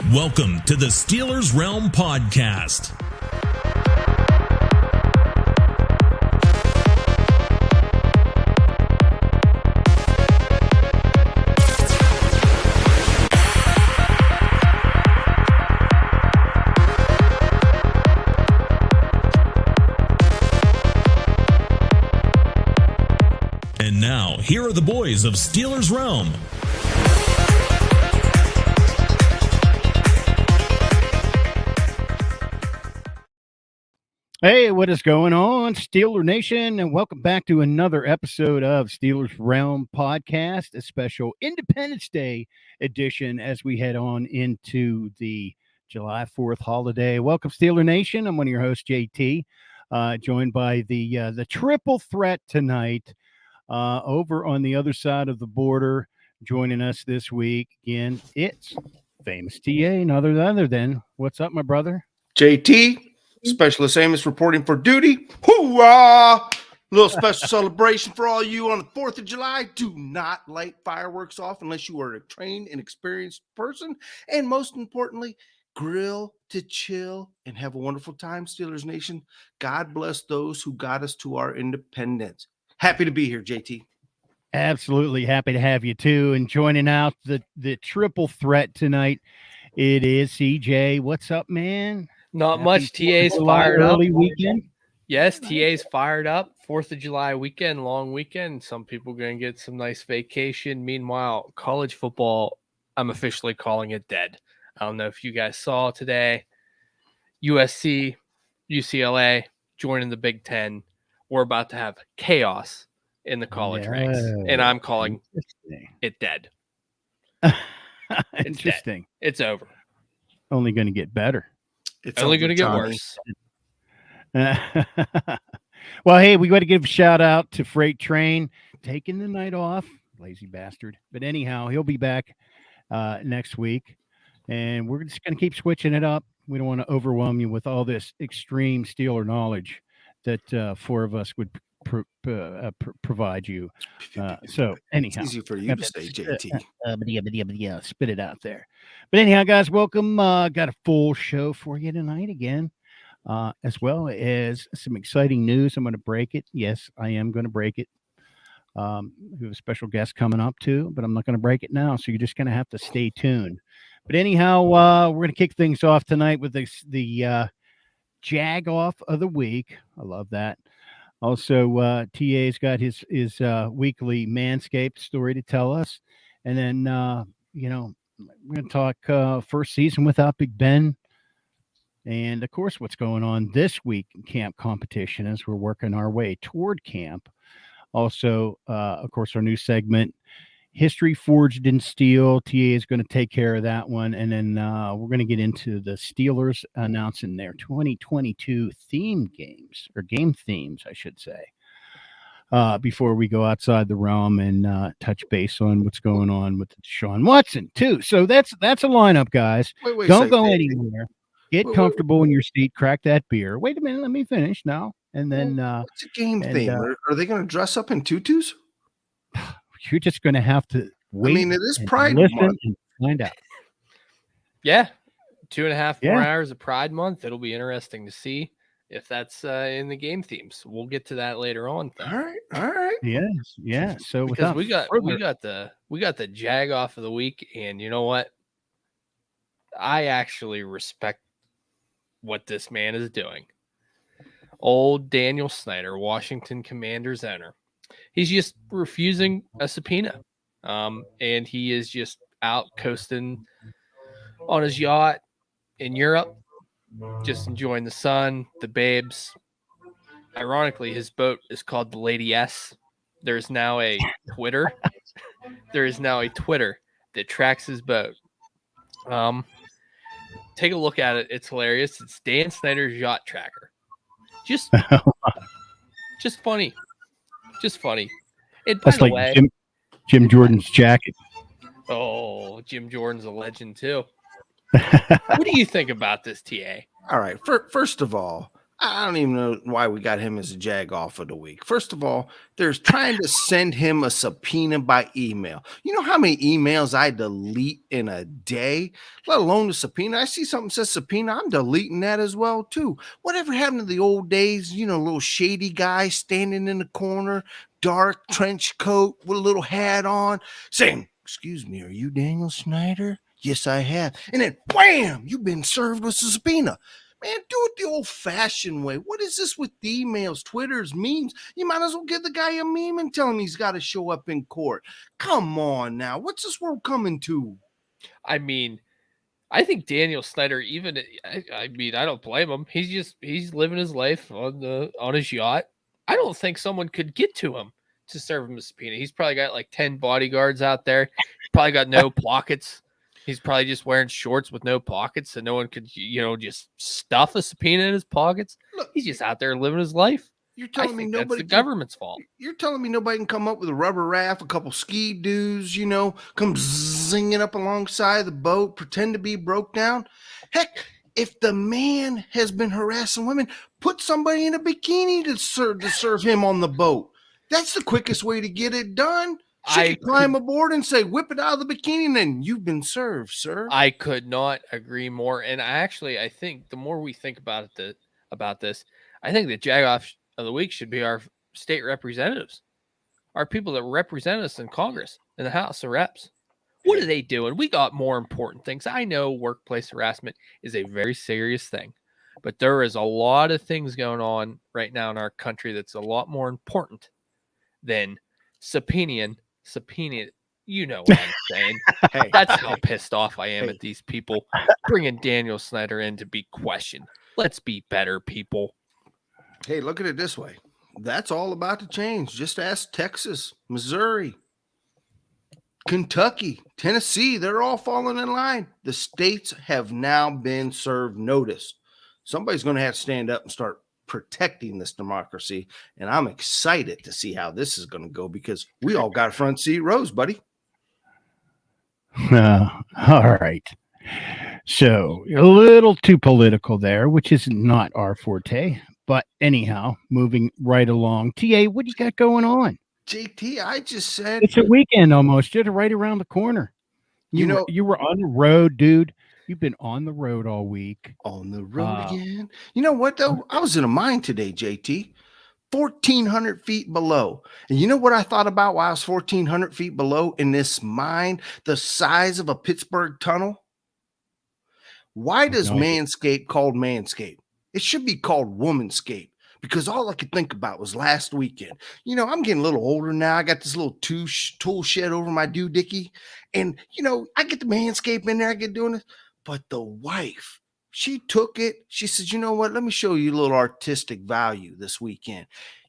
Welcome to the Steelers Realm Podcast. And now, here are the boys of Steelers Realm. Hey, what is going on, Steeler Nation? And welcome back to another episode of Steelers Realm Podcast, a special Independence Day edition as we head on into the July 4th holiday. Welcome, Steeler Nation. I'm one of your hosts, JT, joined by the triple threat tonight over on the other side of the border. Joining us this week, again, it's famous TA, none other than, what's up, my brother? JT. Specialist Amos reporting for duty. Hoorah! Little special celebration for all you on the 4th of July. Do not light fireworks off unless you are a trained and experienced person. And most importantly, grill to chill and have a wonderful time, Steelers Nation. God bless those who got us to our independence. Happy to be here, JT. Absolutely happy to have you too. And joining out the triple threat tonight, it is CJ. What's up, man? Not much. TA's fired up. Early weekend. Yes, TA's fired up. 4th of July weekend, long weekend. Some people going to get some nice vacation. Meanwhile, college football, I'm officially calling it dead. I don't know if you guys saw today. USC, UCLA joining the Big Ten. We're about to have chaos in the college ranks, and I'm calling it dead. Interesting. Dead. It's over. Only going to get better. It's only going to get worse. Well, hey, we got to give a shout out to Freight Train taking the night off. Lazy bastard. But anyhow, he'll be back next week. And we're just going to keep switching it up. We don't want to overwhelm you with all this extreme Steeler knowledge that four of us would provide you. So anyhow, it's easy for you to say, JT. Spit it out there. But anyhow, guys, welcome. Got a full show for you tonight again, as well as some exciting news. I'm going to break it. Yes, I am going to break it. We have a special guest coming up too, but I'm not going to break it now. So you're just going to have to stay tuned. But anyhow, we're going to kick things off tonight with the Jag-Off of the week. I love that. Also, TA's got his weekly Manscaped story to tell us. And then, we're going to talk first season without Big Ben. And, of course, what's going on this week in camp competition as we're working our way toward camp. Also, of course, our new segment, History Forged in Steel. TA is going to take care of that one. And then we're going to get into the Steelers announcing their 2022 theme games, or game themes, I should say, before we go outside the realm and touch base on what's going on with Deshaun Watson, too. So that's a lineup, guys. Wait, Don't go anywhere. Get comfortable in your seat. Crack that beer. Wait a minute. Let me finish now. And then what's a game theme? Are they going to dress up in tutus? You're just going to have to wait. I mean, it is Pride Month. And find out. Yeah. 2.5 more hours of Pride Month. It'll be interesting to see if that's in the game themes. We'll get to that later on. All right. Yes. Yeah. So because we got the Jag-Off of the week, and you know what? I actually respect what this man is doing. Old Daniel Snyder, Washington Commanders owner. He's just refusing a subpoena. And he is just out coasting on his yacht in Europe, just enjoying the sun, the babes. Ironically, his boat is called the Lady S. There's now a Twitter. That tracks his boat. Take a look at it. It's hilarious. It's Dan Snyder's yacht tracker. Just funny. Just funny. And by the way, Jim Jordan's jacket. Oh, Jim Jordan's a legend too. What do you think about this, TA? All right. First of all, I don't even know why we got him as a Jag-Off of the week. First of all, there's trying to send him a subpoena by email. You know how many emails I delete in a day, let alone the subpoena? I see something says subpoena, I'm deleting that as well, too. Whatever happened to the old days, little shady guy standing in the corner, dark trench coat with a little hat on, saying, "Excuse me, are you Daniel Snyder?" "Yes, I have." And then, wham, you've been served with a subpoena. Man, do it the old-fashioned way. What is this with the emails, Twitters, memes? You might as well give the guy a meme and tell him he's got to show up in court. Come on now. What's this world coming to? I mean, I think Daniel Snyder, even I mean, I don't blame him. He's living his life on his yacht. I don't think someone could get to him to serve him a subpoena. He's probably got like 10 bodyguards out there. Probably got no pockets. He's probably just wearing shorts with no pockets, so no one could, just stuff a subpoena in his pockets. Look, He's just out there living his life. You're I telling me think that's nobody the government's fault. You're telling me nobody can come up with a rubber raft, a couple ski doos, come zinging up alongside the boat, pretend to be broke down? Heck, if the man has been harassing women, put somebody in a bikini to serve him on the boat. That's the quickest way to get it done. She could climb aboard and say, "Whip it out of the bikini," and then you've been served, sir. I could not agree more. And I think the more we think about this, I think the Jag-Off of the week should be our state representatives, our people that represent us in Congress, in the House of Reps. What are they doing? We got more important things. I know workplace harassment is a very serious thing, but there is a lot of things going on right now in our country that's a lot more important than subpoena. You know what I'm saying? Hey, That's how pissed off I am at these people bringing Daniel Snyder in to be questioned. Let's be better, people. Hey, look at it this way. That's all about to change. Just ask Texas, Missouri, Kentucky, Tennessee. They're all falling in line. The states have now been served notice. Somebody's going to have to stand up and start protecting this democracy. And I'm excited to see how this is going to go because we all got front seat rows, buddy. All right. So a little too political there, which is not our forte. But anyhow, moving right along. TA, what do you got going on? JT, I just said it's a weekend almost. You're right around the corner. You were on the road, dude. You've been on the road all week. On the road again. You know what, though? I was in a mine today, JT. 1,400 feet below. And you know what I thought about while I was 1,400 feet below in this mine, the size of a Pittsburgh tunnel? Why does Manscaped called Manscaped? It should be called Womanscape because all I could think about was last weekend. I'm getting a little older now. I got this little tool shed over my doohickey. And, I get the Manscaped in there. I get doing this. But the wife, she took it. She said, "You know what? Let me show you a little artistic value this weekend."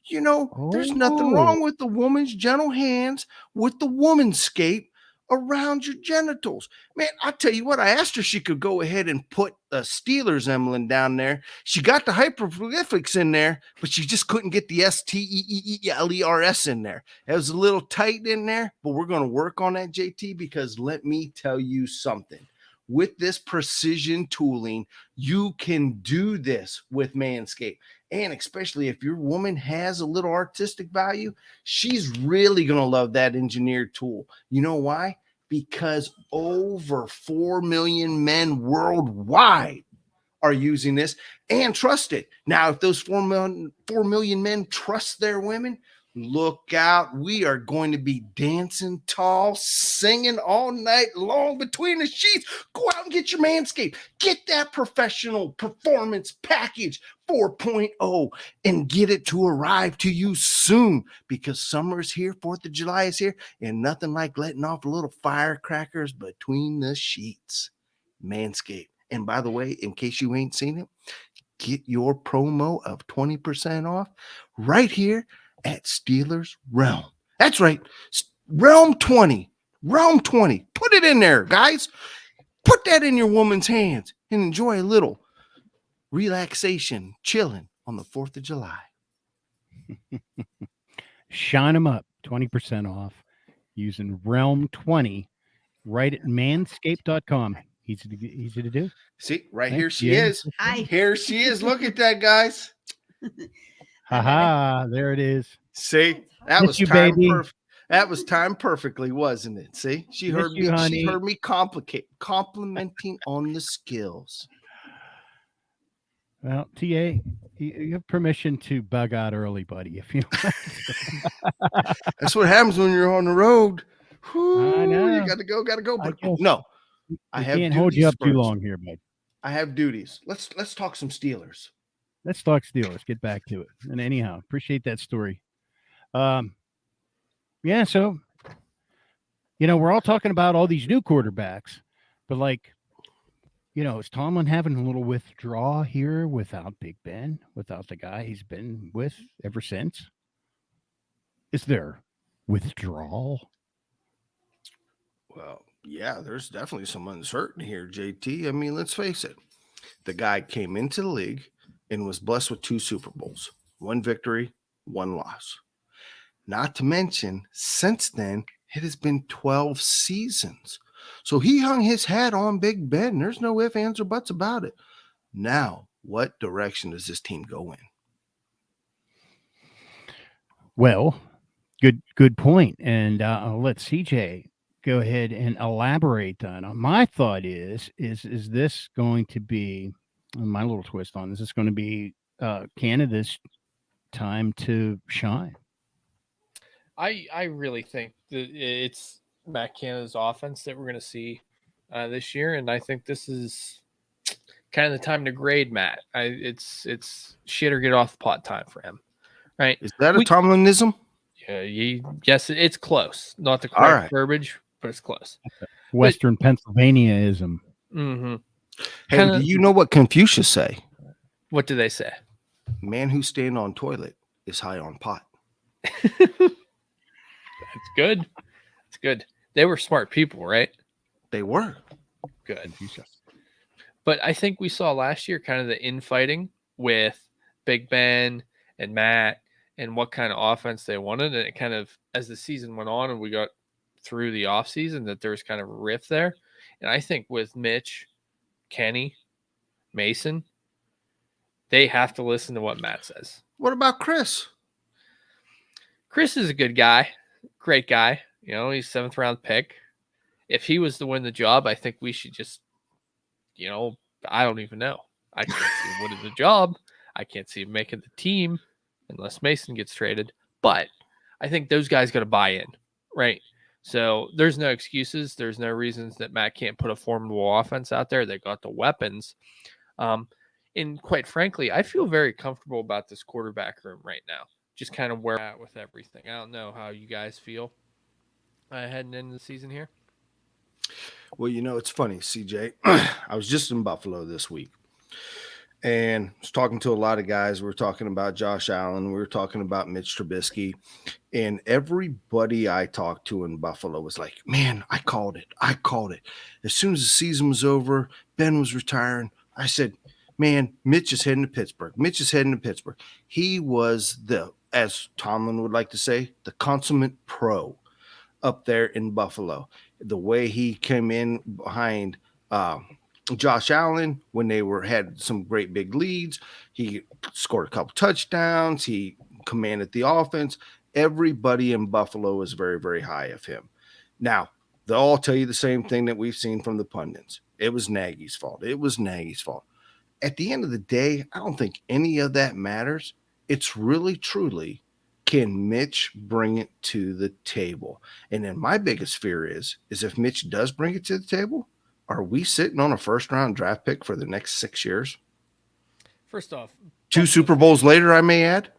There's nothing wrong with the woman's gentle hands with the Womanscape around your genitals. Man, I tell you what, I asked her she could go ahead and put a Steelers emblem down there. She got the hyperprolifics in there, but she just couldn't get the S3-E81-182-6-30-2022 in there. It was a little tight in there, but we're going to work on that, JT, because let me tell you something. With this precision tooling, you can do this with Manscaped. And especially if your woman has a little artistic value, she's really going to love that engineered tool. You know why? Because over 4 million men worldwide are using this and trust it. Now, if those 4 million men trust their women, look out. We are going to be dancing tall, singing all night long between the sheets. Go out and get your Manscaped. Get that professional performance package 4.0 and get it to arrive to you soon because summer is here, 4th of July is here, and nothing like letting off a little firecrackers between the sheets. Manscaped. And by the way, in case you ain't seen it, get your promo of 20% off right here at Steelers Realm. That's right. Realm 20. Realm 20. Put it in there, guys. Put that in your woman's hands and enjoy a little relaxation, chilling on the 4th of July. Shine them up. 20% off using Realm 20 right at manscaped.com. Easy to do. See, right here she is. Hi. Here she is. Look at that, guys. Haha, there it is. See, that Miss was you, time baby. perfect. That was timed perfectly, wasn't it? See, she Miss heard you, me. honey. She heard me complimenting on the skills. Well, TA, you have permission to bug out early, buddy, if you want. That's what happens when you're on the road. Whew, I know. You got to go. I But guess no, we I have can't hold you duties up too first. long here, bud. I have duties. Let's talk some Steelers. Let's talk Steelers. Get back to it. And anyhow, appreciate that story. Yeah, so we're all talking about all these new quarterbacks, but is Tomlin having a little withdrawal here without Big Ben, without the guy he's been with ever since? Is there withdrawal? Well, yeah, there's definitely some uncertainty here, JT. I mean, let's face it. The guy came into the league and was blessed with 2 Super Bowls, 1 victory, 1 loss. Not to mention, since then, it has been 12 seasons. So he hung his hat on Big Ben. There's no ifs, ands, or buts about it. Now, what direction does this team go in? Well, good point. And I'll let CJ go ahead and elaborate on it. My thought is this going to be my little twist on this? Is going to be Canada's time to shine? I really think that it's Matt Canada's offense that we're going to see this year, and I think this is kind of the time to grade Matt. It's shit or get off the pot time for him, right? Is that a Tomlinism? Yeah, yes, it's close. Not the correct verbiage, but it's close. Western Pennsylvaniaism. Mm-hmm. Hey, do you know what Confucius say? What do they say? Man who stand on toilet is high on pot. That's good. It's good. They were smart people, right? They were. Good. But I think we saw last year kind of the infighting with Big Ben and Matt and what kind of offense they wanted. And it kind of, as the season went on and we got through the offseason, that there was kind of a rift there. And I think with Mitch, Kenny, Mason, they have to listen to what Matt says. What about Chris? Chris is a good guy. Great guy. He's 7th round pick. If he was to win the job, I think we should just, I don't even know. I can't see him winning the job. I can't see him making the team unless Mason gets traded. But I think those guys got to buy in, right? So there's no excuses. There's no reasons that Matt can't put a formidable offense out there. They got the weapons. And quite frankly, I feel very comfortable about this quarterback room right now. Just kind of where we're at with everything. I don't know how you guys feel heading into the season here. Well, it's funny, CJ. I was just in Buffalo this week and was talking to a lot of guys. We were talking about Josh Allen. We were talking about Mitch Trubisky. And everybody I talked to in Buffalo was like, man, I called it. As soon as the season was over, Ben was retiring. I said, man, Mitch is heading to Pittsburgh. He was as Tomlin would like to say, the consummate pro up there in Buffalo. The way he came in behind Josh Allen when they had some great big leads, he scored a couple touchdowns. He commanded the offense. Everybody in Buffalo is very, very high of him. Now, they'll all tell you the same thing that we've seen from the pundits. It was Nagy's fault. At the end of the day, I don't think any of that matters. It's really, truly, can Mitch bring it to the table? And then my biggest fear is if Mitch does bring it to the table, are we sitting on a first-round draft pick for the next 6 years? First off, 2 Super Bowls later, I may add.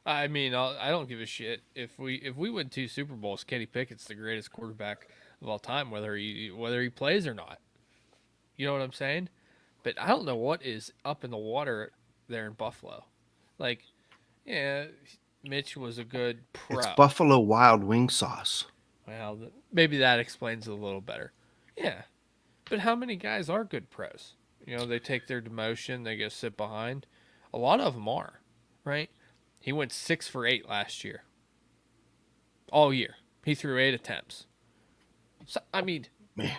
I mean, I don't give a shit if we win 2 Super Bowls. Kenny Pickett's the greatest quarterback of all time, whether he plays or not. You know what I'm saying? But I don't know what is up in the water there in Buffalo. Yeah, Mitch was a good pro. It's Buffalo Wild Wing sauce. Well, maybe that explains it a little better. Yeah, but how many guys are good pros? They take their demotion, they go sit behind. A lot of them are, right? He went 6 for 8 last year. All year. He threw 8 attempts. So, I mean, man,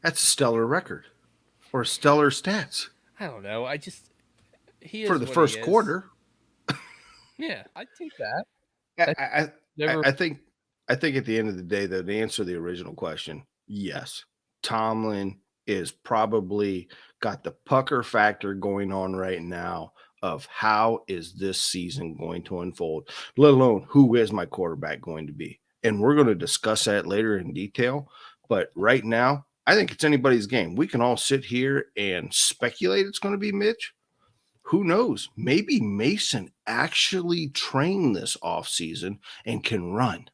that's a stellar record or stellar stats. I don't know. He is for the first quarter. Yeah, I take that. I think at the end of the day, though, to answer the original question, yes, Tomlin is probably got the pucker factor going on right now of how is this season going to unfold, let alone who is my quarterback going to be. And we're going to discuss that later in detail. But right now, I think it's anybody's game. We can all sit here and speculate it's going to be Mitch. Who knows? Maybe Mason actually trained this offseason and can run.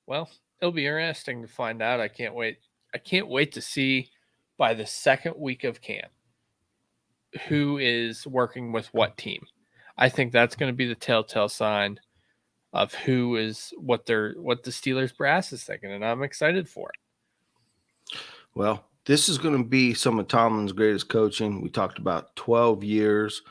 Well, it'll be interesting to find out. I can't wait. I can't wait to see by the second week of camp who is working with what team. I think that's going to be the telltale sign of what the Steelers brass is thinking, and I'm excited for it. Well, this is going to be some of Tomlin's greatest coaching. We talked about 12 years.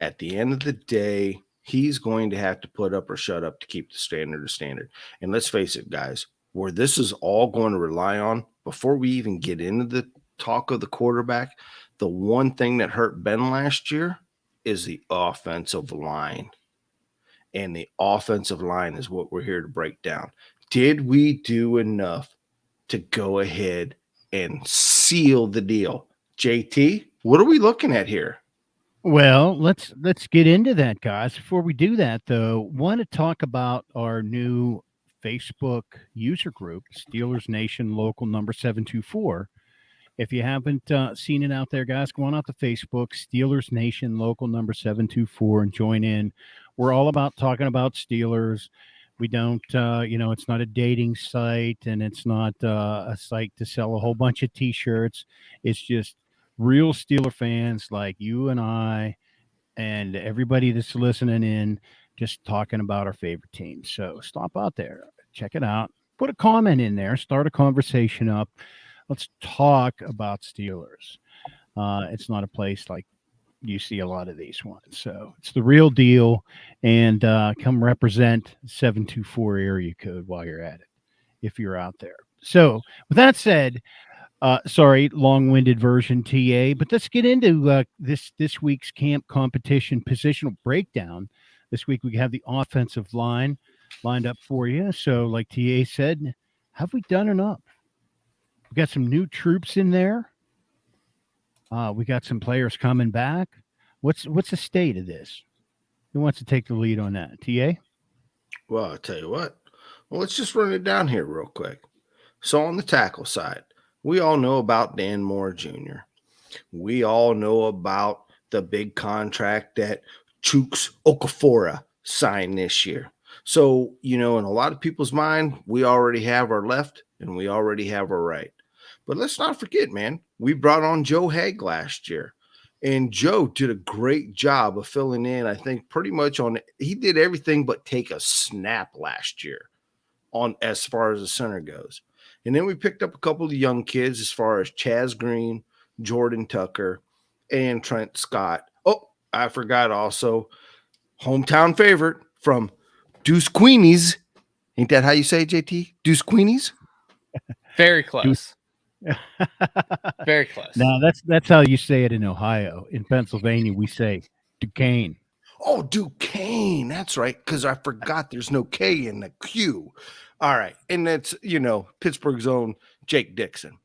At the end of the day, he's going to have to put up or shut up to keep the standard a standard. And let's face it, guys, where this is all going to rely on, before we even get into the talk of the quarterback, the one thing that hurt Ben last year is the offensive line. And the offensive line is what we're here to break down. Did we do enough to go ahead and seal the deal? JT, what are we looking at here? Well, let's get into that, guys. Before we do that, though, want to talk about our new Facebook user group, Steelers Nation Local Number 724. If you haven't seen it out there, guys, go on out to Facebook, Steelers Nation Local Number 724, and join in. We're all about talking about Steelers. We don't, it's not a dating site, and it's not a site to sell a whole bunch of T-shirts. It's just real Steeler fans like you and I and everybody that's listening in, just talking about our favorite team. So stop out there, check it out, put a comment in there, start a conversation up. Let's talk about Steelers. It's not a place like you see a lot of these ones. So it's the real deal. And come represent 724 area code while you're at it, if you're out there. So with that said, sorry, long-winded version, TA, but let's get into this week's camp competition positional breakdown. This week we have the offensive line lined up for you. So like TA said, have we done enough? We got some new troops in there. We got some players coming back. What's the state of this? Who wants to take the lead on that? TA? Well, I'll tell you what. Well, let's just run it down here real quick. So on the tackle side, we all know about Dan Moore Jr. We all know about the big contract that Chooks Okafora signed this year. So, in a lot of people's mind, we already have our left and we already have our right. But let's not forget, man, we brought on Joe Haig last year. And Joe did a great job of filling in, I think, pretty much he did everything but take a snap last year on as far as the center goes. And then we picked up a couple of young kids as far as Chaz Green, Jordan Tucker, and Trent Scott. Oh, I forgot also hometown favorite from Deuce Queenies. Ain't that how you say it, JT? Deuce Queenies? Very close. Very close. No, that's how you say it in Ohio. In Pennsylvania, we say Duquesne. Oh, Duquesne. That's right, because I forgot there's no K in the Q. All right. And that's, Pittsburgh's own Jake Dixon.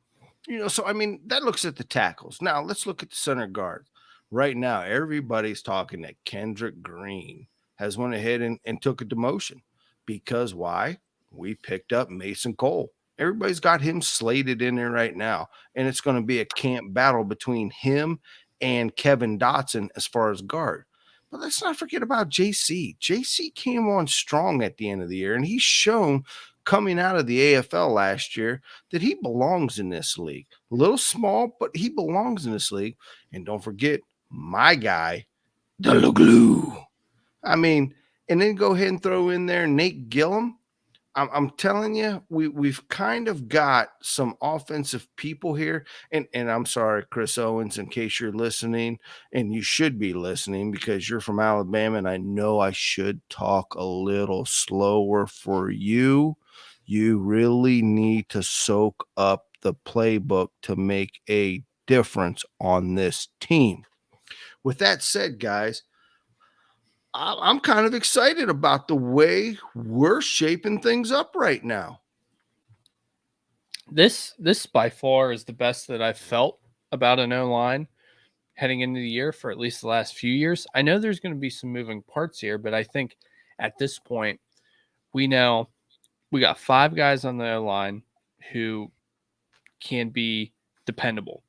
So, that looks at the tackles. Now, let's look at the center guard. Right now, everybody's talking that Kendrick Green has went ahead and took a demotion. Because why? We picked up Mason Cole. Everybody's got him slated in there right now. And it's going to be a camp battle between him and Kevin Dotson as far as guard. But let's not forget about JC. JC came on strong at the end of the year, and he's shown coming out of the AFL last year that he belongs in this league. A little small, but he belongs in this league. And don't forget my guy, the glue. And then go ahead and throw in there Nate Gillum. I'm telling you, we've kind of got some offensive people here. And I'm sorry, Chris Owens, in case you're listening, and you should be listening because you're from Alabama, and I know I should talk a little slower for you. You really need to soak up the playbook to make a difference on this team. With that said, guys, I'm kind of excited about the way we're shaping things up right now. This by far is the best that I've felt about an O-line heading into the year for at least the last few years. I know there's going to be some moving parts here, but I think at this point, we know we got 5 guys on the O-line who can be dependable.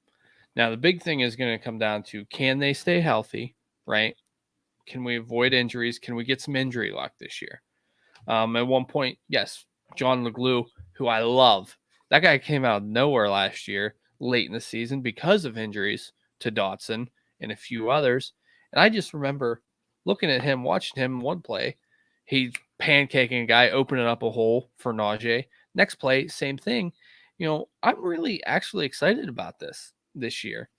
Now, the big thing is going to come down to, can they stay healthy, right? Can we avoid injuries? Can we get some injury luck this year? At one point, yes, John LeGlue, who I love, that guy came out of nowhere last year, late in the season, because of injuries to Dotson and a few others. And I just remember looking at him, watching him one play. He's pancaking a guy, opening up a hole for Najee. Next play, same thing. I'm really actually excited about this year.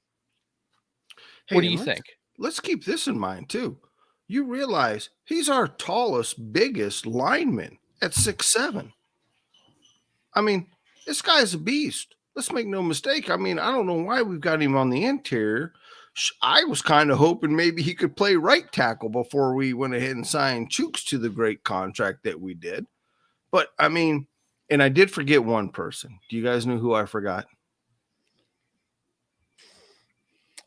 Hey, what do you think? Let's keep this in mind too. You realize he's our tallest, biggest lineman at 6'7". I mean, this guy's a beast. Let's make no mistake. I mean, I don't know why we've got him on the interior. I was kind of hoping maybe he could play right tackle before we went ahead and signed Chooks to the great contract that we did. But I mean, and I did forget one person. Do you guys know who I forgot?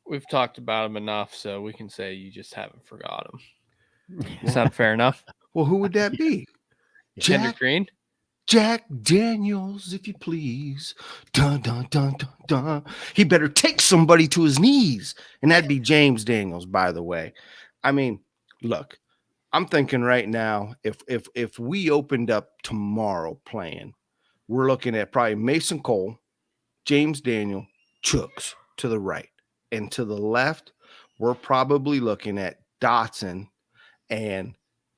We've talked about him enough, so we can say you just haven't forgot him. Is that fair enough? Well, who would that be? Kendrick Green? Jack Daniels, if you please. Dun, dun, dun, dun, dun. He better take somebody to his knees. And that'd be James Daniels, by the way. I mean, look, I'm thinking right now, if we opened up tomorrow playing, we're looking at probably Mason Cole, James Daniel, Chooks to the right. And to the left, we're probably looking at Dotson and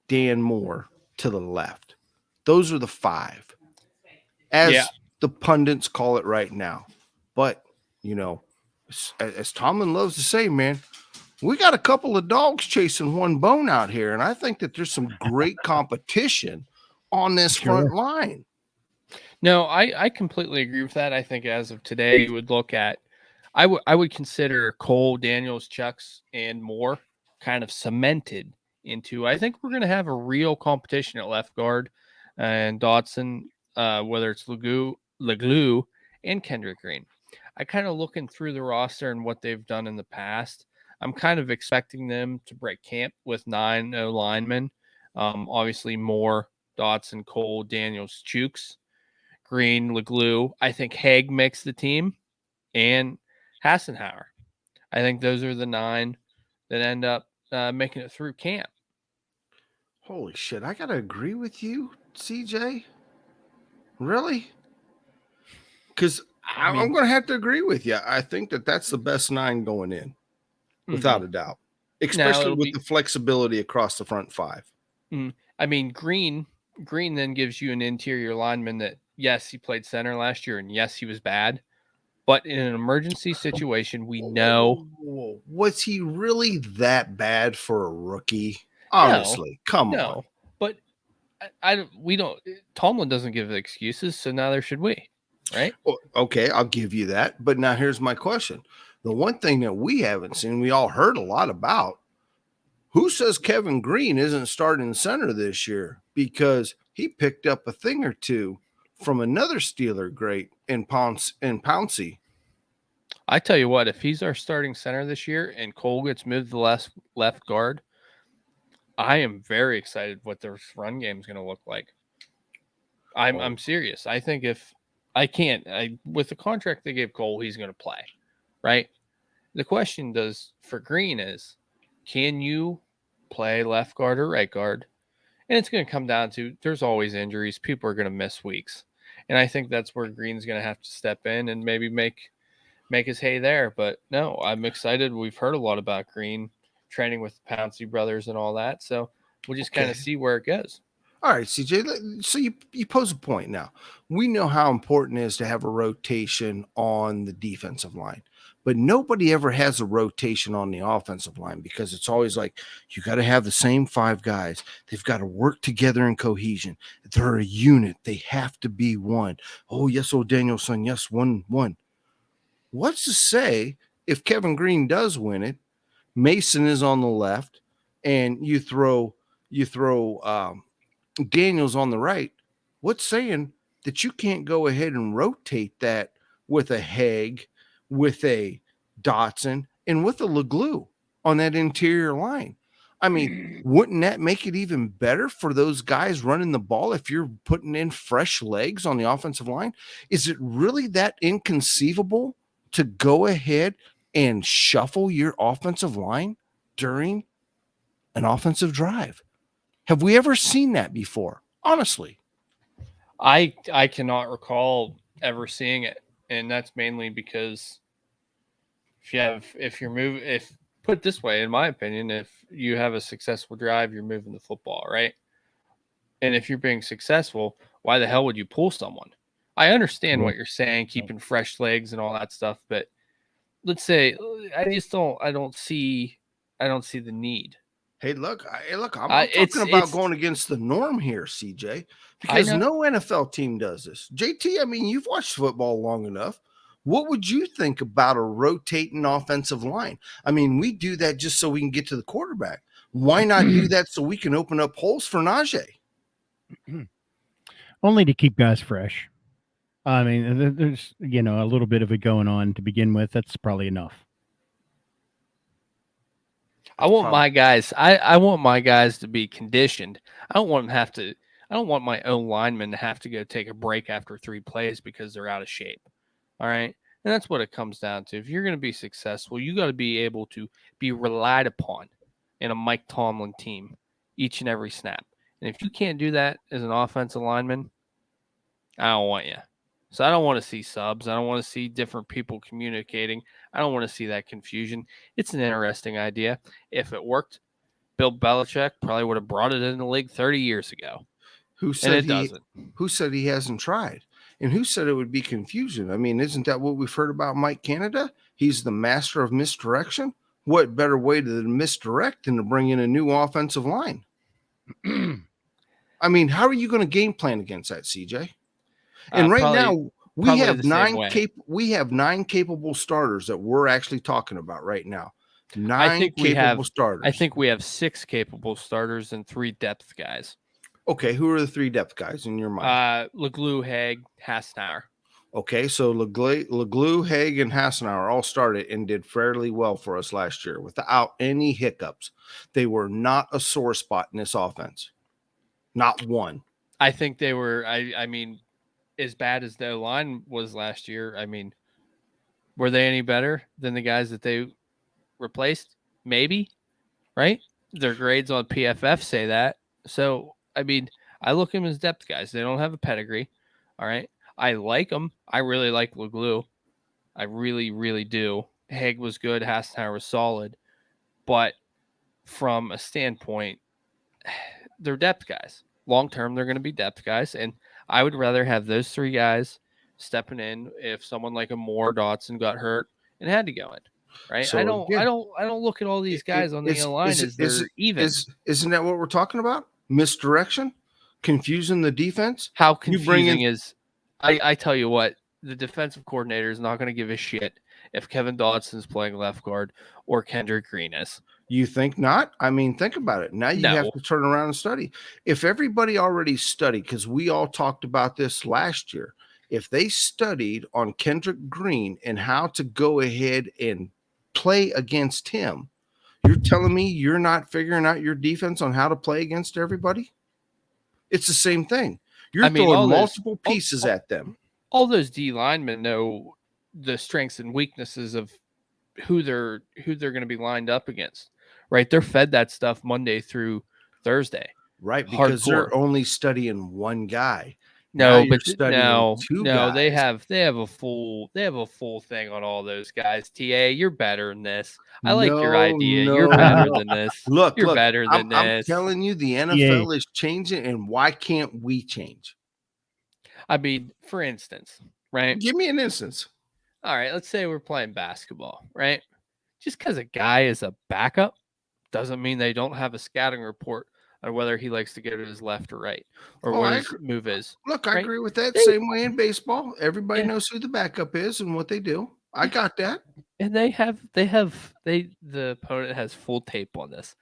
Dan Moore to the left. Those are the 5, as the pundits call it right now. But, as Tomlin loves to say, man, we got a couple of dogs chasing one bone out here. And I think that there's some great competition on this front line. No, I completely agree with that. I think as of today, you would look at, I would consider Cole, Daniels, Chucks, and Moore kind of cemented into, I think we're going to have a real competition at left guard and Dotson, whether it's LeGlue and Kendrick Green. I kind of looking through the roster and what they've done in the past. I'm kind of expecting them to break camp with 9 O linemen. Obviously Moore, Dotson, Cole, Daniels, Chooks, Green, LeGlue. I think Haig makes the team, and Hassenhauer. I think those are the 9 that end up making it through camp. Holy shit, I got to agree with you, CJ. Really? Because I'm going to have to agree with you. I think that that's the best 9 going in, without a doubt, especially with the flexibility across the front 5. I mean, Green then gives you an interior lineman that, yes, he played center last year, and yes, he was bad. But in an emergency situation, we know. Was he really that bad for a rookie? Honestly, come on. But we don't. Tomlin doesn't give excuses, so neither should we, right? Well, okay, I'll give you that. But now here's my question: the one thing that we haven't seen, we all heard a lot about. Who says Kevin Green isn't starting center this year? Because he picked up a thing or two from another Steeler great in Pouncey. I tell you what, if he's our starting center this year and Cole gets moved to the left guard, I am very excited what their run game is going to look like. I'm serious. I think if I can't, with the contract they gave Cole, he's going to play, right? The question for Green is, can you play left guard or right guard? And it's going to come down to, there's always injuries. People are going to miss weeks. And I think that's where Green's going to have to step in and maybe make his hay there. But no, I'm excited. We've heard a lot about Green training with the Pouncey brothers and all that. So we'll just kind of see where it goes. All right, CJ. So you pose a point now. We know how important it is to have a rotation on the defensive line, but nobody ever has a rotation on the offensive line because it's always like you got to have the same 5 guys. They've got to work together in cohesion. They're a unit. They have to be one. Oh, yes, old Danielson. Yes, one. What's to say if Kevin Green does win it, Mason is on the left, and you throw Daniels on the right, what's saying that you can't go ahead and rotate that with a Haig, with a Dotson, and with a LeGlue on that interior line? I mean, wouldn't that make it even better for those guys running the ball if you're putting in fresh legs on the offensive line? Is it really that inconceivable to go ahead and shuffle your offensive line during an offensive drive? Have we ever seen that before? Honestly. I cannot recall ever seeing it, and that's mainly because if put it this way, in my opinion, if you have a successful drive, you're moving the football, right? And if you're being successful, why the hell would you pull someone? I understand what you're saying, keeping fresh legs and all that stuff, but let's say I don't see the need. Hey, look, I'm talking about going against the norm here, CJ, because no NFL team does this. JT, I mean, you've watched football long enough. What would you think about a rotating offensive line? I mean, we do that just so we can get to the quarterback. Why not do that so we can open up holes for Najee? Only to keep guys fresh. I mean, there's, a little bit of it going on to begin with. That's probably enough. I want my guys. I want my guys to be conditioned. I don't want my own linemen to have to go take a break after 3 plays because they're out of shape. All right. And that's what it comes down to. If you're going to be successful, you got to be able to be relied upon in a Mike Tomlin team each and every snap. And if you can't do that as an offensive lineman, I don't want you. So I don't want to see subs. I don't want to see different people communicating. I don't want to see that confusion. It's an interesting idea. If it worked, Bill Belichick probably would have brought it in the league 30 years ago. Who said he hasn't tried? And who said it would be confusion? I mean, isn't that what we've heard about Mike Canada? He's the master of misdirection. What better way to misdirect than to bring in a new offensive line? I mean, how are you going to game plan against that, CJ? And now we have 9 capable starters that we're actually talking about right now. 9 capable starters. I think we have 6 capable starters and 3 depth guys. Okay, who are the 3 depth guys in your mind? LeGlue, Haig, Hassenauer. Okay, so LeGlue, Haig, and Hassenauer all started and did fairly well for us last year without any hiccups. They were not a sore spot in this offense. Not one. I think they were, I mean, as bad as the line was last year, I mean, were they any better than the guys that they replaced? Maybe, right? Their grades on PFF say that. So, I mean, I look at them as depth guys. They don't have a pedigree, all right? I like them. I really like LeGlue. I really, really do. Haig was good. Hassenauer was solid. But from a standpoint, they're depth guys. Long term, they're going to be depth guys. And I would rather have those 3 guys stepping in if someone like a Moore Dotson got hurt and had to go in. Right? So, I don't look at all these guys on the line as they're even. Isn't that what we're talking about? Misdirection? Confusing the defense? How confusing is I tell you what, the defensive coordinator is not going to give a shit if Kevin Dodson's playing left guard or Kendrick Green is. You think not? I mean, think about it. Now you have to turn around and study. If everybody already studied, because we all talked about this last year, if they studied on Kendrick Green and how to go ahead and play against him, you're telling me you're not figuring out your defense on how to play against everybody? It's the same thing. You're throwing multiple pieces at them. All those D linemen know the strengths and weaknesses of who they're going to be lined up against, right? They're fed that stuff Monday through Thursday, right? Because they're only studying one guy. No, but they have a full thing on all those guys. TA, you're better than this. I like your idea. You're better than this. You're better than this. I'm telling you, the NFL is changing, and why can't we change? I mean, for instance, right? Give me an instance. All right, let's say we're playing basketball, right? Just because a guy is a backup doesn't mean they don't have a scouting report on whether he likes to go to his left or right, or where his move is. Look, I agree with that. Same way in baseball. Everybody knows who the backup is and what they do. I got that. And the opponent has full tape on this.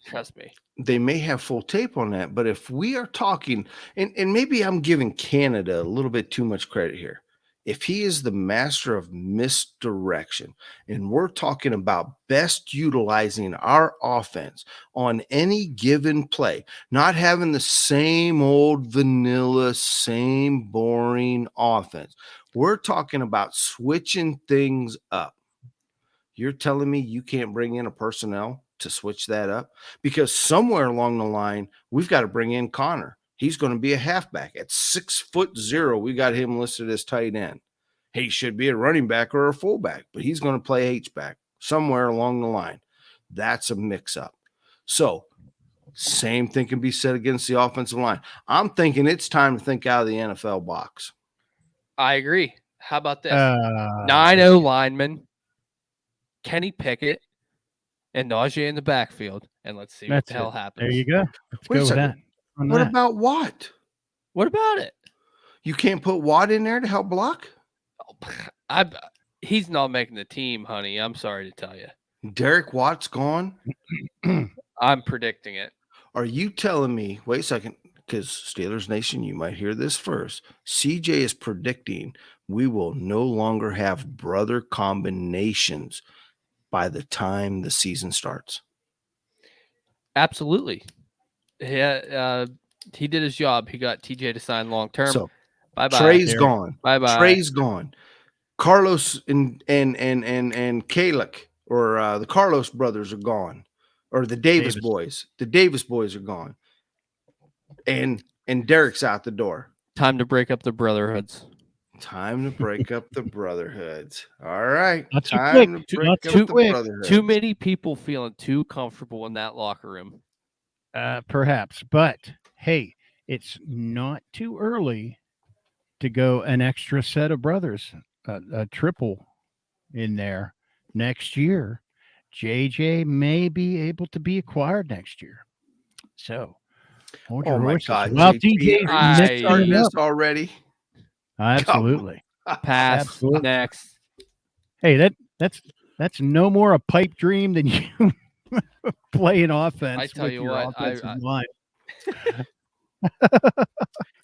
Trust me. They may have full tape on that, but if we are talking, and maybe I'm giving Canada a little bit too much credit here. If he is the master of misdirection, and we're talking about best utilizing our offense on any given play, not having the same old vanilla, same boring offense, we're talking about switching things up. You're telling me you can't bring in a personnel to switch that up? Because somewhere along the line, we've got to bring in Connor. He's going to be a halfback at 6'0". We got him listed as tight end. He should be a running back or a fullback, but he's going to play H-back somewhere along the line. That's a mix-up. So same thing can be said against the offensive line. I'm thinking it's time to think out of the NFL box. I agree. How about this? 9-0 linemen, Kenny Pickett, and Najee in the backfield, and let's see what the hell happens. There you go. Let's Wait go a with that. second. What about Watt? What about it? You can't put Watt in there to help block? He's not making the team, honey. I'm sorry to tell you. Derek Watt's gone? I'm predicting it. Are you telling me, wait a second, because Steelers Nation, you might hear this first. CJ is predicting we will no longer have brother combinations by the time the season starts. Absolutely. Yeah, he did his job. He got TJ to sign long term. So bye-bye. Trey's gone. Bye-bye. Trey's gone. Carlos and Kalik, or the Carlos brothers are gone, or the Davis boys. The Davis boys are gone, and Derek's out the door. Time to break up the brotherhoods. Time to break up the brotherhoods. All right. Not too Time quick. to break Not up too the quick. brotherhoods. Too many people feeling too comfortable in that locker room. Perhaps, but hey, it's not too early to go an extra set of brothers, a triple in there next year. JJ may be able to be acquired next year. So, hold your Oh my horses. God! Well, JT, TJ, are you next starting up. this already? Absolutely. Pass. Absolutely. Next. Hey, that's no more a pipe dream than you playing offense. I tell with you your what, offensive line.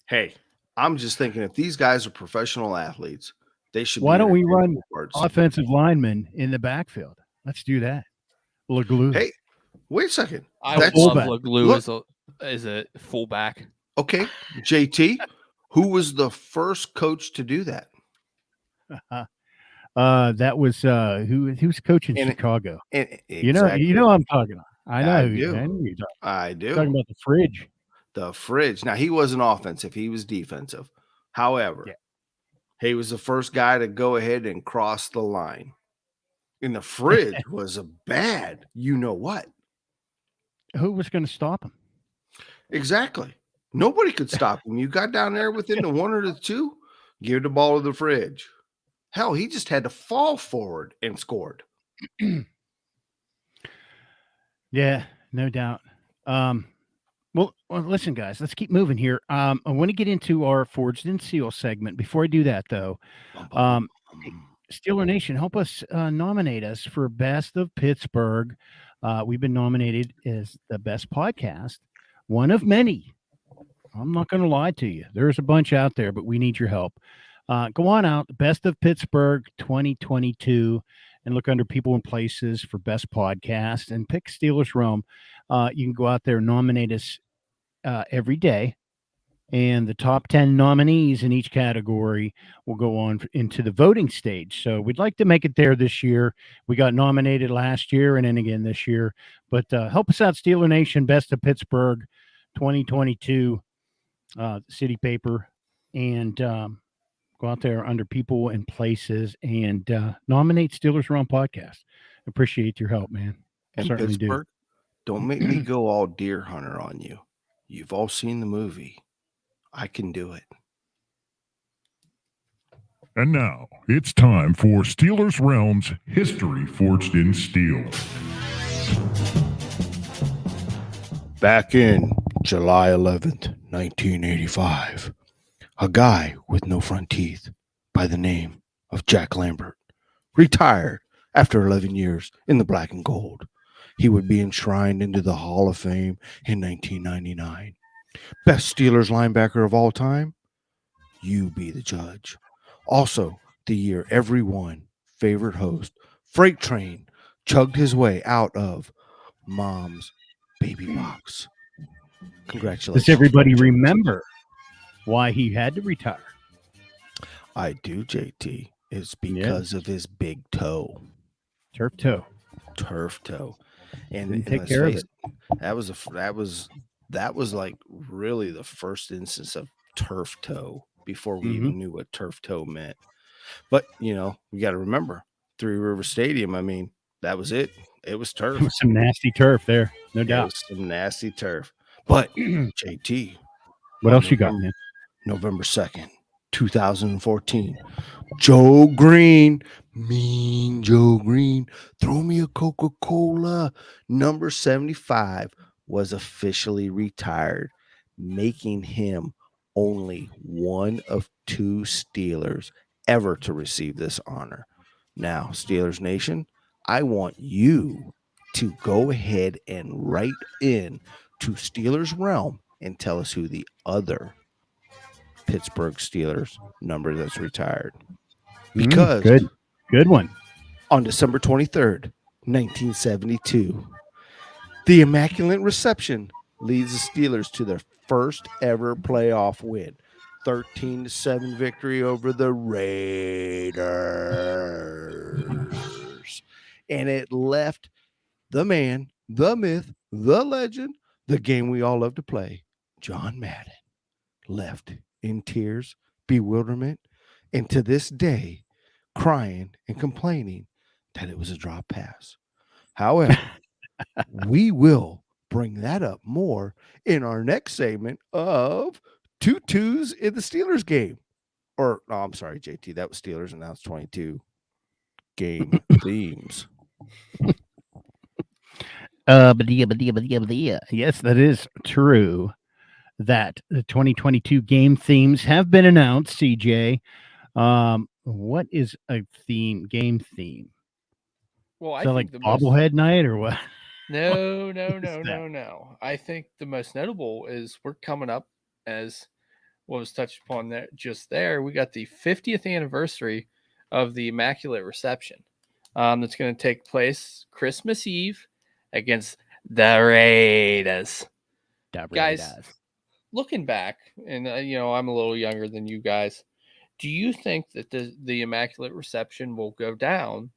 Hey, I'm just thinking if these guys are professional athletes, they should. Why don't we run forwards. offensive linemen in the backfield? Let's do that. Leglue. Hey, wait a second. I would love Leglue as a fullback. Okay, JT, who was the first coach to do that? That was who's coaching Chicago. Exactly. You know I'm talking about. I know. I do. Talking about the fridge. The fridge. Now he wasn't offensive; he was defensive. However, he was the first guy to go ahead and cross the line. And the fridge was a bad. You know what? Who was going to stop him? Exactly. Nobody could stop him. You got down there within the one or the two, give the ball to the fridge. Hell, he just had to fall forward and scored. Yeah, no doubt. Well, listen, guys, let's keep moving here. I want to get into our Forged in Seal segment. Before I do that, though, Steeler Nation, help us nominate us for Best of Pittsburgh. We've been nominated as the best podcast, one of many. I'm not going to lie to you. There's a bunch out there, but we need your help. Go on out, Best of Pittsburgh 2022, and look under People and Places for Best Podcast and pick Steelers Rome. You can go out there and nominate us every day. And the top 10 nominees in each category will go on into the voting stage. So we'd like to make it there this year. We got nominated last year and then again this year. But help us out, Steeler Nation, Best of Pittsburgh 2022 city paper. And go out there under People and Places and nominate Steelers Run Podcast. Appreciate your help, man. And certainly Pittsburgh, don't make me go all deer hunter on you. You've all seen the movie. I can do it. And now it's time for Steelers Realm's History Forged in Steel. Back in July 11th, 1985, a guy with no front teeth by the name of Jack Lambert retired after 11 years in the black and gold. He would be enshrined into the Hall of Fame in 1999. Best Steelers linebacker of all time? You be the judge. Also, the year everyone favorite host, Freight Train, chugged his way out of Mom's baby box. Congratulations. Does everybody Freight Train. remember why he had to retire? I do, JT. It's because of his big toe, Turf toe. turf toe, and Didn't take let's care of face that was like really the first instance of turf toe before we even knew what turf toe meant. But you know, we got to remember Three River Stadium. I mean, that was it. It was turf. It was some nasty turf there, no It doubt. was some nasty turf. But JT, What on else you got, man? November 2nd, 2014. Joe Green, mean Joe Green, throw me a Coca-Cola. Number 75 was officially retired, making him only one of two Steelers ever to receive this honor. Now, Steelers Nation, I want you to go ahead and write in to Steelers Realm and tell us who the other Pittsburgh Steelers number that's retired. Because good one. on December 23rd, 1972, the Immaculate Reception leads the Steelers to their first ever playoff win. 13-7 victory over the Raiders. And it left the man, the myth, the legend, the game we all love to play, John Madden, left in tears, bewilderment, and to this day, crying and complaining that it was a drop pass. However, we will bring that up more in our next segment of 2-2s in the Steelers game. Or, no, I'm sorry, JT, that was Steelers, and now it's 22 game themes. Yes, that is true. That the 2022 game themes have been announced. CJ, what is a game theme? Well, I So think like the most bobblehead night or what? no. that? I think the most notable is we're coming up, as what was touched upon there just there. We got the 50th anniversary of the Immaculate Reception. That's going to take place Christmas Eve against the Raiders. Guys, looking back, and you know, I'm a little younger than you guys. Do you think that the Immaculate Reception will go down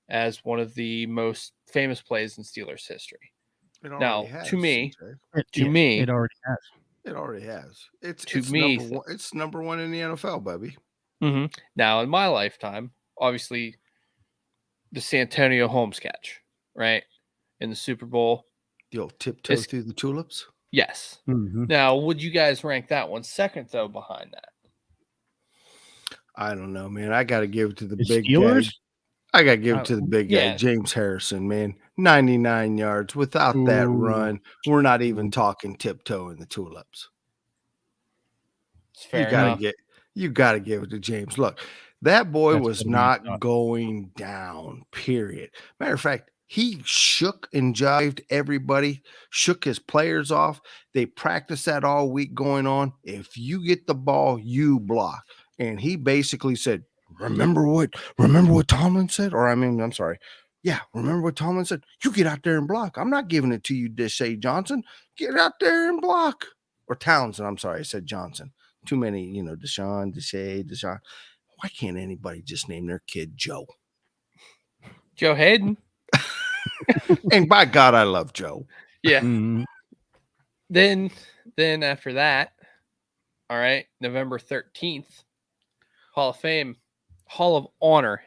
as one of the most famous plays in Steelers history? Now, to me, it already has. It already has. It's me, number one. It's number one in the NFL, baby. Mm-hmm. Now, in my lifetime, obviously, the Santonio Holmes catch, right, in the Super Bowl. The old tiptoe through the tulips. Yes. Mm-hmm. Now, would you guys rank that one second, though, behind that? I don't know, man. I got to give it to the big Steelers. guy. I got to give it to the big guy, James Harrison, man. 99 yards. Without that run, we're not even talking tiptoe in the tulips. You got to give it to James. Look, that boy was not going down, period. Matter of fact, he shook and jived everybody, shook his players off. They practiced that all week going on. If you get the ball, you block. And he basically said, remember what Tomlin said? Or I'm sorry. Yeah, remember what Tomlin said? You get out there and block. I'm not giving it to you, Deshae Johnson. Get out there and block. Or Townsend, I'm sorry, I said Johnson. Too many, Deshae. Why can't anybody just name their kid Joe? Joe Hayden. And by God, I love Joe. Yeah. Mm-hmm. Then after that, all right, November 13th, Hall of Honor,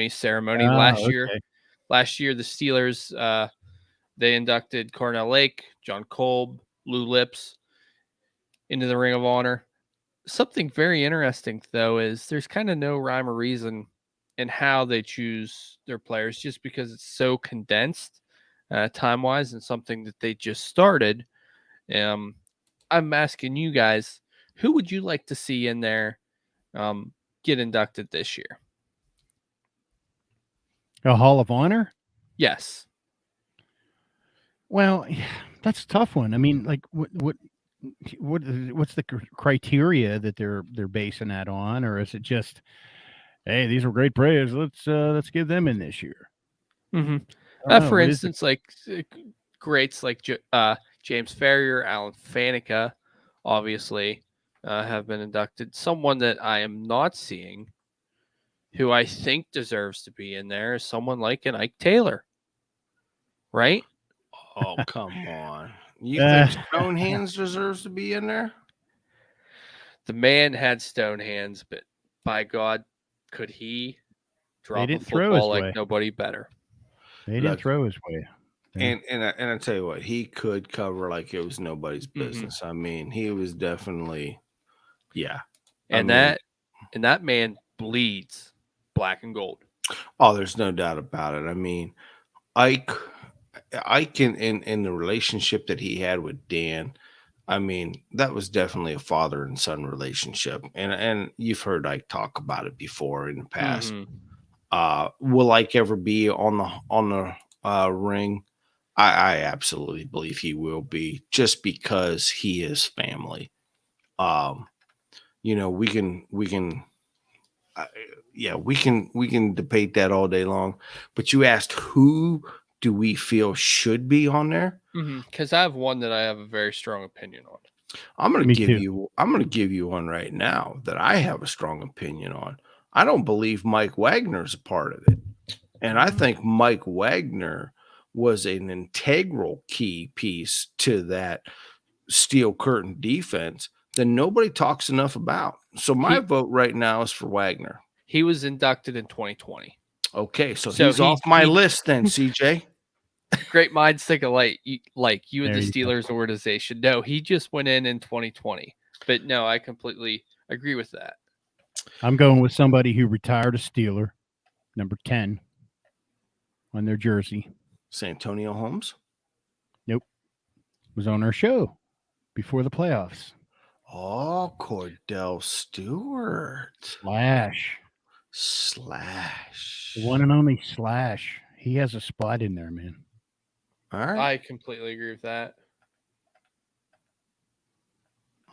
ceremony. Last year, the Steelers, they inducted Cornell Lake, John Kolb, Lou Lips into the Ring of Honor. Something very interesting, though, is there's kind of no rhyme or reason in how they choose their players, just because it's so condensed time-wise and something that they just started. I'm asking you guys, who would you like to see in there get inducted this year? A Hall of Honor? Yes. Well, that's a tough one. I mean, like, what's the criteria that they're basing that on, or is it just, hey, these were great players, let's give them in this year? Mm-hmm. I don't know. For What is instance, like greats like James Ferrier, Alan Faneca, obviously have been inducted. Someone that I am not seeing, who I think deserves to be in there, is someone like an Ike Taylor, right? Oh, come on. You Uh, think Stone Hands deserves to be in there? The man had stone hands, but by God, could he drop a didn't throw his football like way. nobody better? They didn't Look, throw his way. Yeah. and I tell you what, he could cover like it was nobody's business. I mean, he was definitely, yeah. And that man bleeds black and gold. Oh, there's no doubt about it. I mean, Ike in the relationship that he had with Dan, I mean, that was definitely a father and son relationship. And you've heard Ike talk about it before in the past. Will Ike ever be on the ring? I absolutely believe he will be, just because he is family. We can we can debate that all day long. But you asked, who do we feel should be on there? Because I have one that I have a very strong opinion on. I'm going to give you one right now that I have a strong opinion on. I don't believe Mike Wagner's a part of it. And I think Mike Wagner was an integral key piece to that steel curtain defense that nobody talks enough about. So my vote right now is for Wagner. He was inducted in 2020. Okay, so he's off my list then, CJ. Great minds think alike, like you and There the you go. Steelers organization. No, he just went in 2020. But no, I completely agree with that. I'm going with somebody who retired a Steeler, number 10, on their jersey. Santonio Holmes? Nope. Was on our show before the playoffs. Oh, Cordell Stewart. Slash. The one and only Slash. He has a spot in there, man. All right. I completely agree with that.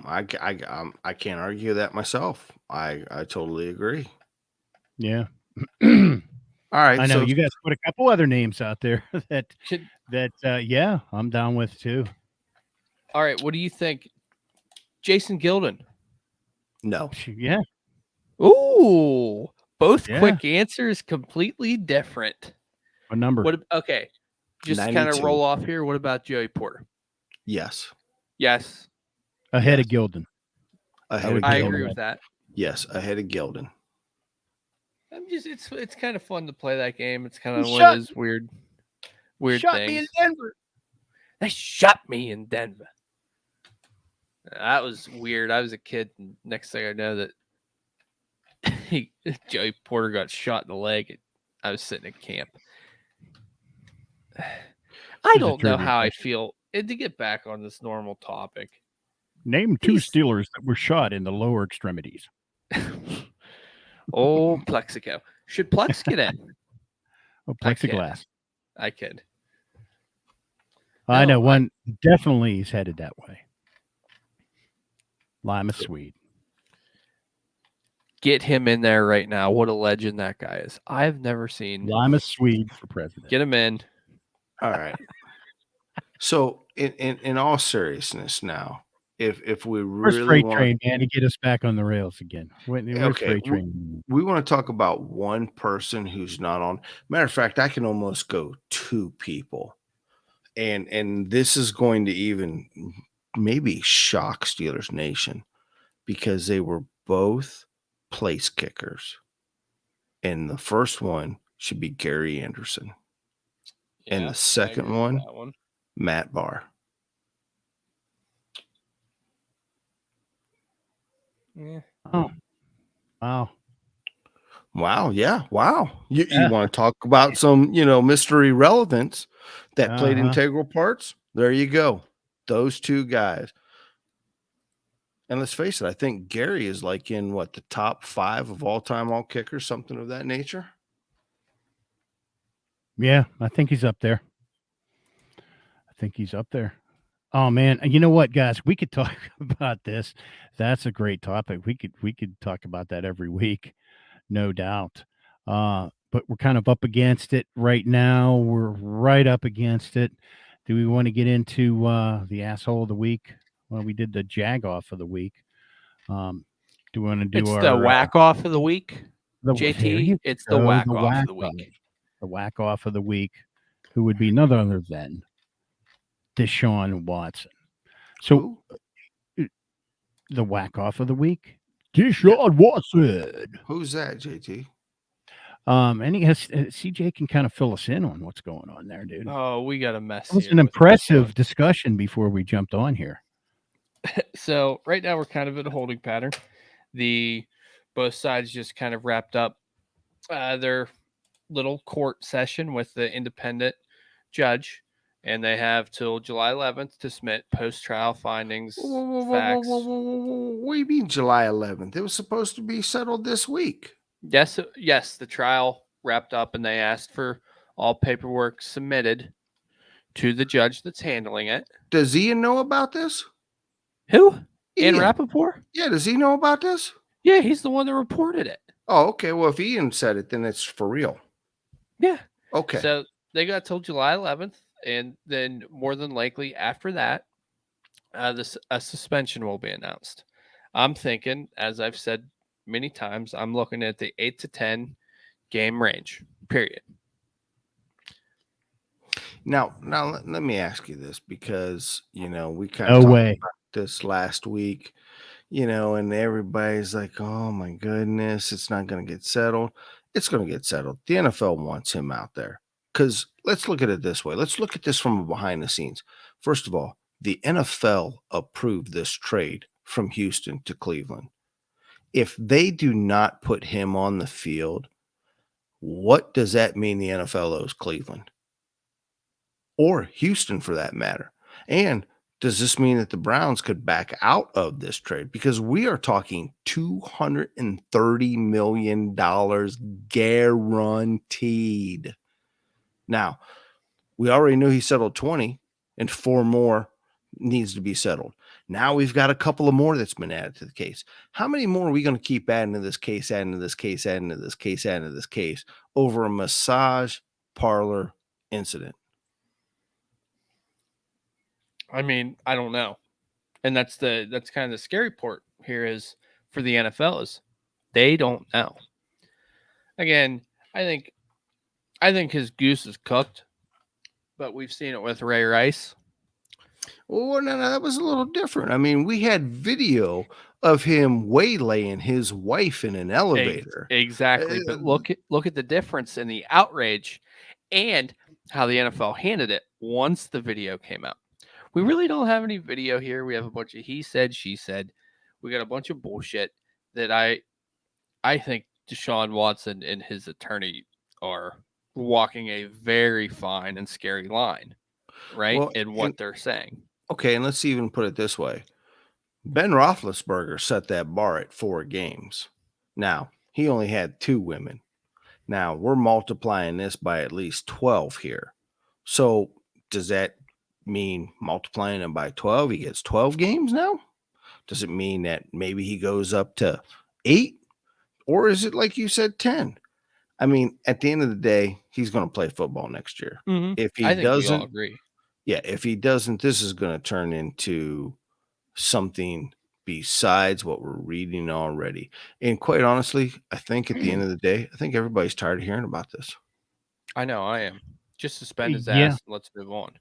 I can't argue that myself. I totally agree. Yeah. All right. I know so you guys put a couple other names out there that I'm down with too. All right, what do you think? Jason Gilden. no. Yeah. Ooh, both Yeah. quick answers, completely different. What number? Okay, just kind of 92. roll off here. What about Joey Porter? Yes. Yes, Ahead of Gilden. Ahead of I Gilden. agree with that. Yes, ahead of Gilden. It's kind of fun to play that game. It's kind of He one shot- of those weird Shot things. me in Denver. They shot me in Denver. That was weird. I was a kid, and next thing I know that Joey Porter got shot in the leg. I was sitting at camp. I don't know how I feel. And to get back on this normal topic, Name two Steelers that were shot in the lower extremities. oh, Plexico. Should Plex get in? Oh, plexiglass. I kid. I know one definitely is headed that way. Lima Swede. Get him in there right now. What a legend that guy is. I've never seen Lima Swede for president. Get him in. All right. So in all seriousness now, if we Where's really Freight want Train, man, to get us back on the rails again? Where's Freight Train? we want to talk about one person who's not on. Matter of fact, I can almost go two people. And this is going to even maybe shock Steelers Nation, because they were both place kickers. And the first one should be Gary Anderson. Yeah, and the second one, Matt Barr. Yeah. Oh, wow. Wow. Yeah. Wow. You want to talk about some, mystery relevance that played integral parts? There you go. Those two guys. And let's face it, I think Gary is like in the top 5 of all time all kickers, something of that nature. Yeah, I think he's up there. Oh man, and you know what, guys? We could talk about this. That's a great topic. We could talk about that every week, no doubt. But we're kind of up against it right now. We're right up against it. Do we want to get into the asshole of the week? Well, we did the Jag-Off of the week. Do we want to do It's our the whack off of the week, there JT. you It's the go, whack off of the whack-off. week. The whack-off of the week, who would be none other than Deshaun Watson. So the whack off of the week, Deshaun Watson. Who's that, JT? And he has CJ can kind of fill us in on what's going on there, dude. Oh, we got a mess. It was here an with impressive discussion before we jumped on here. So right now we're kind of in a holding pattern. Both sides just kind of wrapped up their little court session with the independent judge, and they have till July 11th to submit post-trial findings, facts. What do you mean July 11th? It was supposed to be settled this week. Yes, the trial wrapped up, and they asked for all paperwork submitted to the judge that's handling it. Does Ian know about this? Who? Ian Ian. Rappaport? Yeah, does he know about this? Yeah, he's the one that reported it. Oh, okay. Well, if Ian said it, then it's for real. Yeah. Okay. So they got till July 11th, and then more than likely after that, a suspension will be announced. I'm thinking, as I've said many times, I'm looking at the 8 to 10 game range, period. Now let me ask you this, because, we kind of No talked way. about this last week, and everybody's like, oh my goodness, it's not going to get settled. It's going to get settled. The NFL wants him out there, because let's look at it this way. Let's look at this from behind the scenes. First of all, the NFL approved this trade from Houston to Cleveland. If they do not put him on the field, what does that mean the NFL owes Cleveland? Or Houston, for that matter? And does this mean that the Browns could back out of this trade? Because we are talking $230 million guaranteed. Now, we already knew he settled 20, and 4 more needs to be settled. Now we've got a couple of more that's been added to the case. How many more are we going to keep adding to this case, adding to this case, adding to this case, adding to this case over a massage parlor incident? I mean, I don't know. And that's kind of the scary part here is for the NFL is they don't know. Again, I think his goose is cooked, but we've seen it with Ray Rice. Well, no, that was a little different. I mean, we had video of him waylaying his wife in an elevator. Exactly. But look at the difference in the outrage and how the NFL handled it once the video came out. We really don't have any video here. We have a bunch of he said, she said. We got a bunch of bullshit that I think Deshaun Watson and his attorney are walking a very fine and scary line, right? Well, in what they're saying. Okay, and let's even put it this way. Ben Roethlisberger set that bar at 4 games. Now, he only had 2 women. Now, we're multiplying this by at least 12 here. So, does that mean multiplying him by 12, he gets 12 games now? Does it mean that maybe he goes up to 8? Or is it like you said, 10? I mean, at the end of the day, he's going to play football next year. Mm-hmm. If he I think doesn't, we all agree. Yeah, if he doesn't, this is going to turn into something besides what we're reading already. And quite honestly, I think at the end of the day, I think everybody's tired of hearing about this. I know I am. Just suspend his Yeah. ass and let's move on.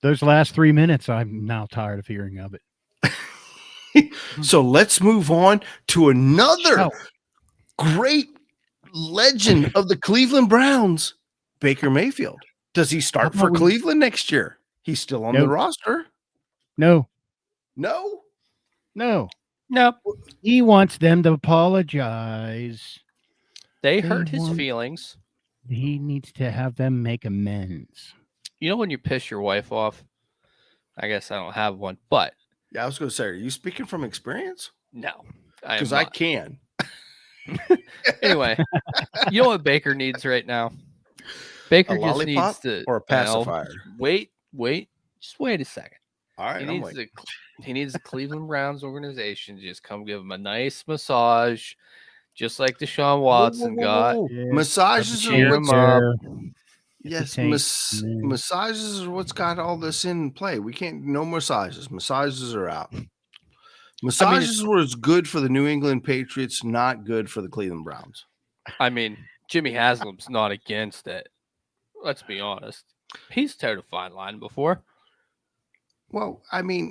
Those last 3 minutes, I'm now tired of hearing of it. So let's move on to another great legend of the Cleveland Browns, Baker Mayfield. Does he start for Cleveland next year? He's still on the roster. No. He wants them to apologize. They hurt his feelings. He needs to have them make amends. You know when you piss your wife off? I guess I don't have one, but yeah, I was going to say, are you speaking from experience? No, because I can. Anyway, you know what Baker needs right now? Baker A just lollipop needs to or a pacifier? Wait, just wait a second. All right, He needs the Cleveland Browns organization to just come give him a nice massage, just like Deshaun Watson got. Yeah. Massages Cheer are him what's up. yes, tank, massages are what's got all this in play. We can't no massages. Massages are out. Massages was good for the New England Patriots, not good for the Cleveland Browns. I mean, Jimmy Haslam's not against it. Let's be honest. He's towed a fine line before. Well, I mean,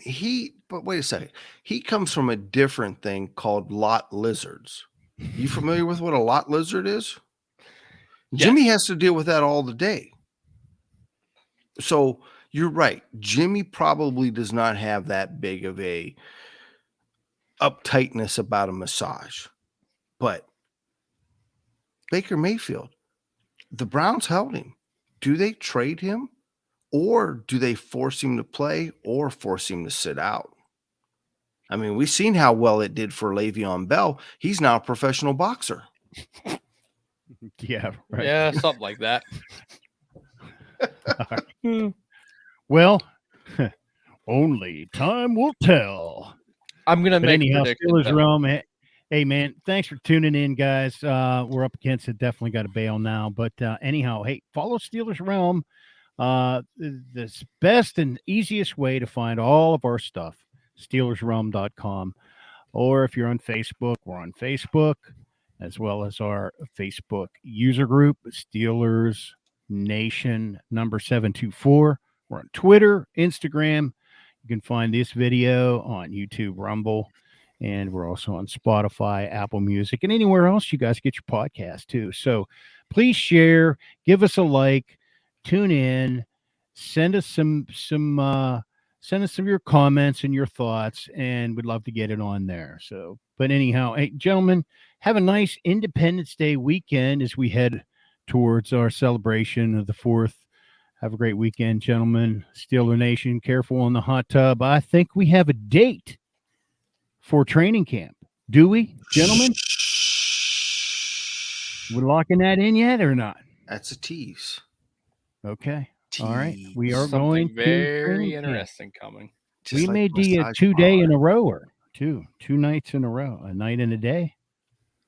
but wait a second. He comes from a different thing called lot lizards. You familiar with what a lot lizard is? Yes. Jimmy has to deal with that all the day. So you're right. Jimmy probably does not have that big of a uptightness about a massage. But Baker Mayfield, the Browns held him. Do they trade him? Or do they force him to play or force him to sit out? I mean, we've seen how well it did for Le'Veon Bell. He's now a professional boxer. Yeah, right. Yeah, something like that. Well, only time will tell. I'm gonna But make anyhow, predictions. Steelers Realm. Hey, man, thanks for tuning in, guys. We're up against it. Definitely got to bail now. But anyhow, hey, follow Steelers Realm. The best and easiest way to find all of our stuff, SteelersRealm.com. Or if you're on Facebook, we're on Facebook, as well as our Facebook user group, Steelers Nation number 724. We're on Twitter, Instagram. You can find this video on YouTube, Rumble, and we're also on Spotify, Apple Music, and anywhere else you guys get your podcast too. So please share, give us a like, tune in, send us some of your comments and your thoughts, and we'd love to get it on there. So, but anyhow, hey, gentlemen, have a nice Independence Day weekend as we head towards our celebration of the 4th. Have a great weekend, gentlemen. Steeler Nation, careful on the hot tub. I think we have a date for training camp. Do we, gentlemen? We're locking that in yet or not? That's a tease. Okay. All right. We are Something going very to interesting coming. Just we like may do a massage 2-day parlor. in a row or two nights in a row, a night and a day.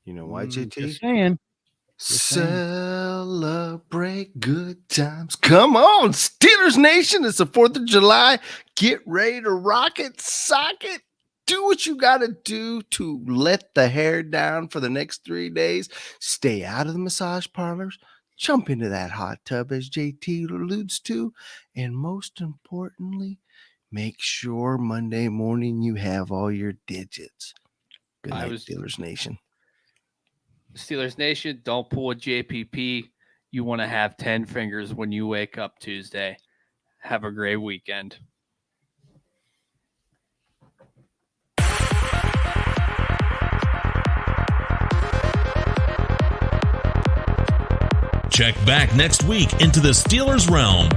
You know why, JT? Just saying. Celebrate good times. Come on, Steelers Nation. It's the 4th of July. Get ready to rock it, sock it. Do what you got to do to let the hair down for the next 3 days. Stay out of the massage parlors. Jump into that hot tub, as JT alludes to. And most importantly, make sure Monday morning you have all your digits. Good night, Steelers Nation. Steelers Nation, don't pull a JPP. You want to have 10 fingers when you wake up Tuesday. Have a great weekend. Check back next week into the Steelers Realm.